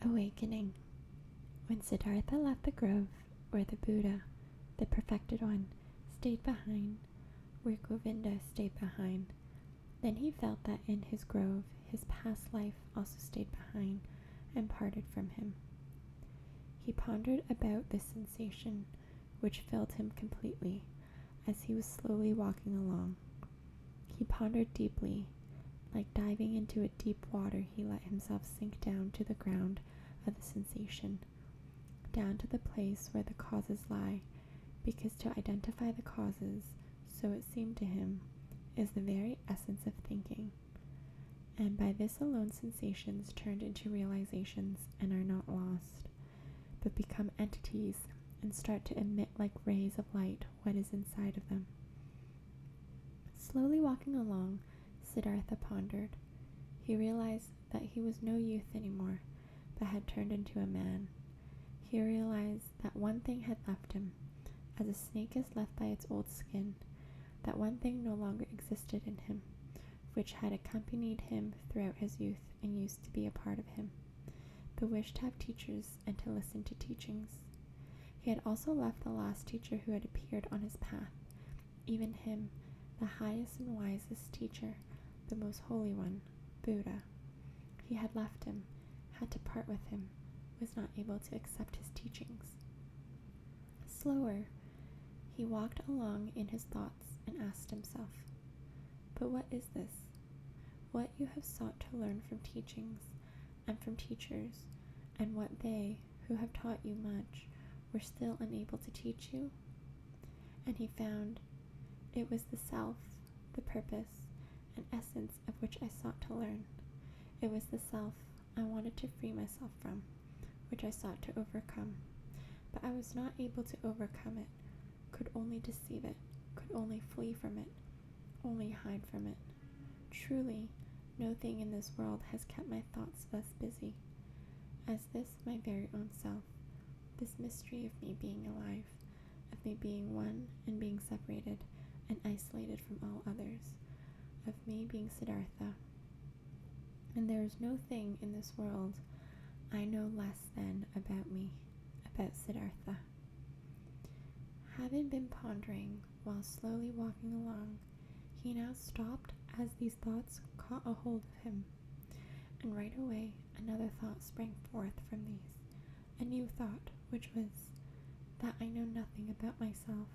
Awakening. When Siddhartha left the grove where the Buddha, the perfected one, stayed behind, where Govinda stayed behind, then he felt that in his grove his past life also stayed behind and parted from him. He pondered about this sensation which filled him completely as he was slowly walking along. He pondered deeply. Like diving into a deep water, he let himself sink down to the ground of the sensation, down to the place where the causes lie, because to identify the causes, so it seemed to him, is the very essence of thinking. And by this alone sensations turned into realizations and are not lost, but become entities and start to emit like rays of light what is inside of them. Slowly walking along, Siddhartha pondered. He realized that he was no youth anymore, but had turned into a man. He realized that one thing had left him, as a snake is left by its old skin. That one thing no longer existed in him, which had accompanied him throughout his youth and used to be a part of him. The wish to have teachers and to listen to teachings. He had also left the last teacher who had appeared on his path, even him, the highest and wisest teacher, the most holy one, Buddha. He had left him, had to part with him, was not able to accept his teachings. Slower, he walked along in his thoughts and asked himself, but what is this? What you have sought to learn from teachings and from teachers, and what they, who have taught you much, were still unable to teach you? And he found it was the self, the purpose, and essence of which I sought to learn. It was the self I wanted to free myself from, which I sought to overcome. But I was not able to overcome it, could only deceive it, could only flee from it, only hide from it. Truly, no thing in this world has kept my thoughts thus busy, as this my very own self, this mystery of me being alive, of me being one and being separated and isolated from all others, of me being Siddhartha. And there is no thing in this world I know less than about me, about Siddhartha. Having been pondering while slowly walking along, he now stopped as these thoughts caught a hold of him, and right away another thought sprang forth from these, a new thought, which was that I know nothing about myself,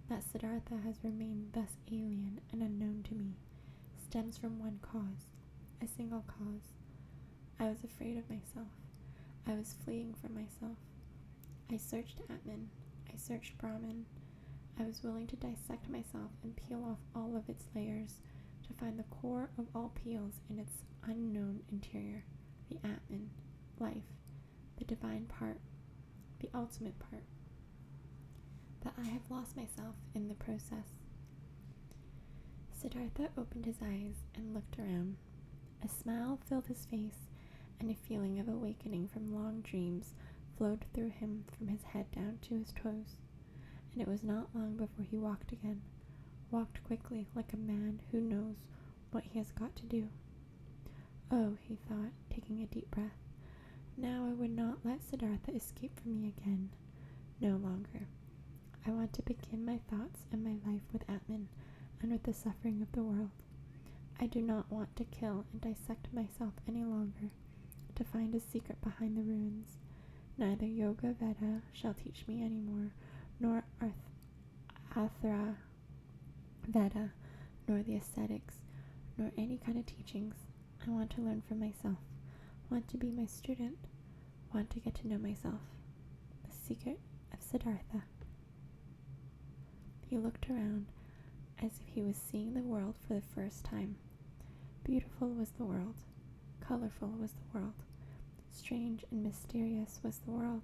that Siddhartha has remained thus alien and unknown to me, stems from one cause, a single cause. I was afraid of myself. I was fleeing from myself. I searched Atman. I searched Brahman. I was willing to dissect myself and peel off all of its layers to find the core of all peels in its unknown interior, the Atman, life, the divine part, the ultimate part. But I have lost myself in the process. Siddhartha opened his eyes and looked around. A smile filled his face, and a feeling of awakening from long dreams flowed through him from his head down to his toes. And it was not long before he walked again, walked quickly like a man who knows what he has got to do. Oh, he thought, taking a deep breath, now I would not let Siddhartha escape from me again. No longer. I want to begin my thoughts and my life with Atman and with the suffering of the world. I do not want to kill and dissect myself any longer, to find a secret behind the ruins. Neither Yoga Veda shall teach me any more, nor Athara Veda, nor the ascetics, nor any kind of teachings. I want to learn from myself, want to be my student, want to get to know myself. The secret of Siddhartha. He looked around as if he was seeing the world for the first time. Beautiful was the world, colorful was the world, strange and mysterious was the world.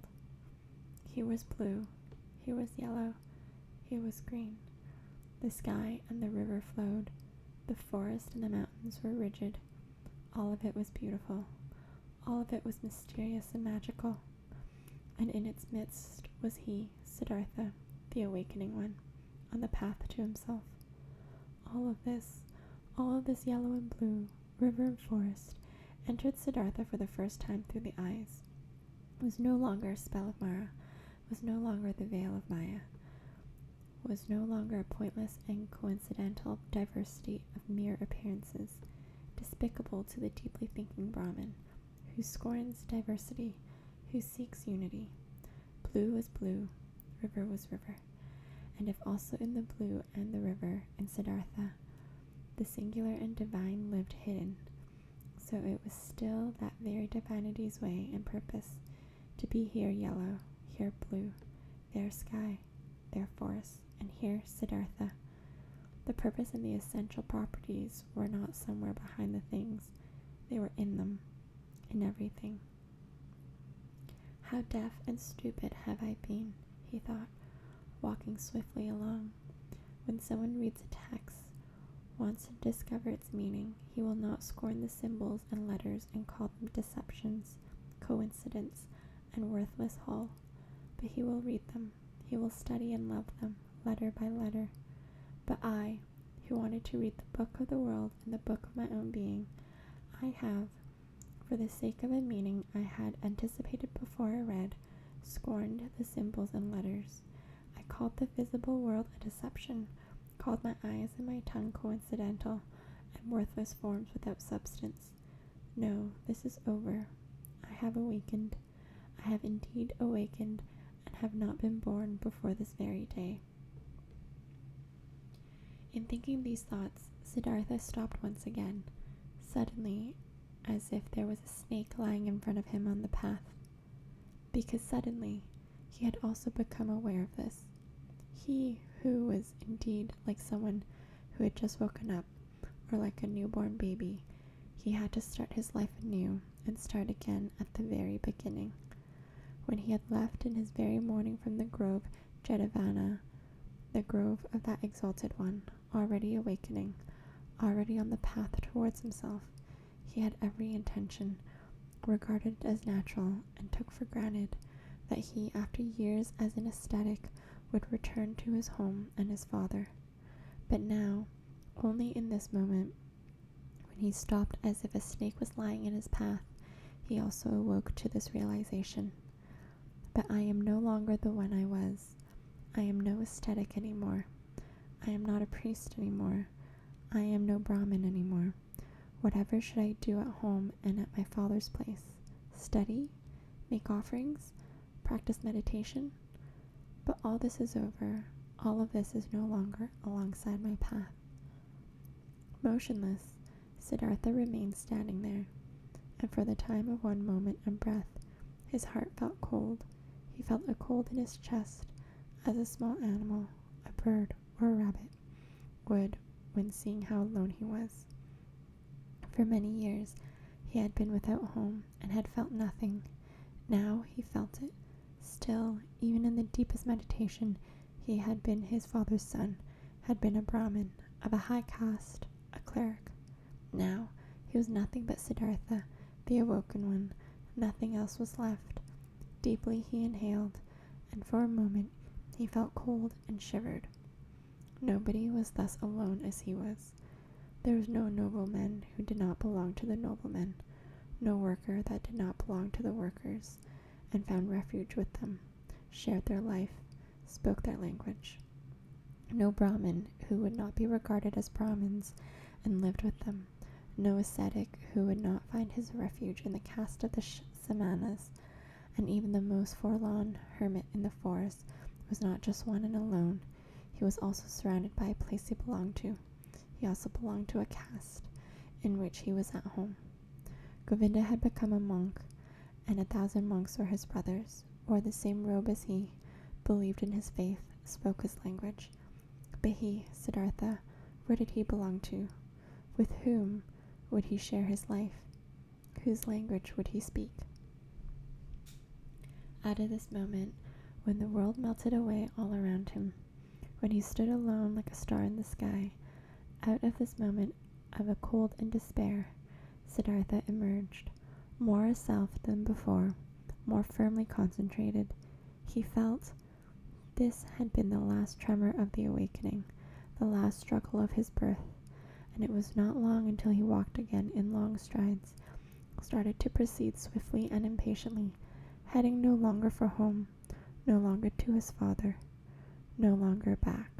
Here was blue, here was yellow, here was green. The sky and the river flowed, the forest and the mountains were rigid. All of it was beautiful, all of it was mysterious and magical. And in its midst was he, Siddhartha, the awakening one, on the path to himself. All of this yellow and blue, river and forest, entered Siddhartha for the first time through the eyes. was no longer a spell of Mara, was no longer the veil of Maya, was no longer a pointless and coincidental diversity of mere appearances, despicable to the deeply thinking Brahmin, who scorns diversity, who seeks unity. Blue was blue, river was river, and if also in the blue and the river in Siddhartha, the singular and divine lived hidden, so it was still that very divinity's way and purpose to be here yellow, here blue, there sky, there forest, and here Siddhartha. The purpose and the essential properties were not somewhere behind the things, they were in them, in everything. How deaf and stupid have I been, he thought, walking swiftly along. When someone reads a text, wants to discover its meaning, he will not scorn the symbols and letters and call them deceptions, coincidence, and worthless hull, but he will read them, he will study and love them, letter by letter. But I, who wanted to read the book of the world and the book of my own being, I have, for the sake of a meaning I had anticipated before I read, scorned the symbols and letters. I called the visible world a deception, called my eyes and my tongue coincidental, and worthless forms without substance. No, this is over. I have awakened. I have indeed awakened, and have not been born before this very day. In thinking these thoughts, Siddhartha stopped once again, suddenly, as if there was a snake lying in front of him on the path. Because suddenly, he had also become aware of this. He, who was indeed like someone who had just woken up, or like a newborn baby, he had to start his life anew and start again at the very beginning. When he had left in his very morning from the grove Jedavana, the grove of that exalted one, already awakening, already on the path towards himself, he had every intention, regarded it as natural, and took for granted that he, after years as an ascetic, would return to his home and his father. But now, only in this moment, when he stopped as if a snake was lying in his path, he also awoke to this realization. But I am no longer the one I was. I am no ascetic anymore. I am not a priest anymore. I am no Brahmin anymore. Whatever should I do at home and at my father's place? Study? Make offerings? Practice meditation? But all this is over. All of this is no longer alongside my path. Motionless, Siddhartha remained standing there, and for the time of one moment and breath, his heart felt cold. He felt a cold in his chest, as a small animal, a bird or a rabbit, would when seeing how alone he was. For many years he had been without home and had felt nothing. Now he felt it. Still, even in the deepest meditation, he had been his father's son, had been a Brahmin, of a high caste, a cleric. Now he was nothing but Siddhartha, the awoken one. Nothing else was left. Deeply he inhaled, and for a moment he felt cold and shivered. Nobody was thus alone as he was. There was no nobleman who did not belong to the noblemen, no worker that did not belong to the workers, and found refuge with them, shared their life, spoke their language. No Brahmin who would not be regarded as Brahmins and lived with them, no ascetic who would not find his refuge in the caste of the Samanas, and even the most forlorn hermit in the forest was not just one and alone. He was also surrounded by a place he belonged to. He also belonged to a caste in which he was at home. Govinda had become a monk, and 1,000 monks were his brothers, wore the same robe as he, believed in his faith, spoke his language. But he, Siddhartha, where did he belong to? With whom would he share his life? Whose language would he speak? Out of this moment, when the world melted away all around him, when he stood alone like a star in the sky, out of this moment of a cold and despair, Siddhartha emerged, more a self than before, more firmly concentrated. He felt this had been the last tremor of the awakening, the last struggle of his birth, and it was not long until he walked again in long strides, started to proceed swiftly and impatiently, heading no longer for home, no longer to his father, no longer back.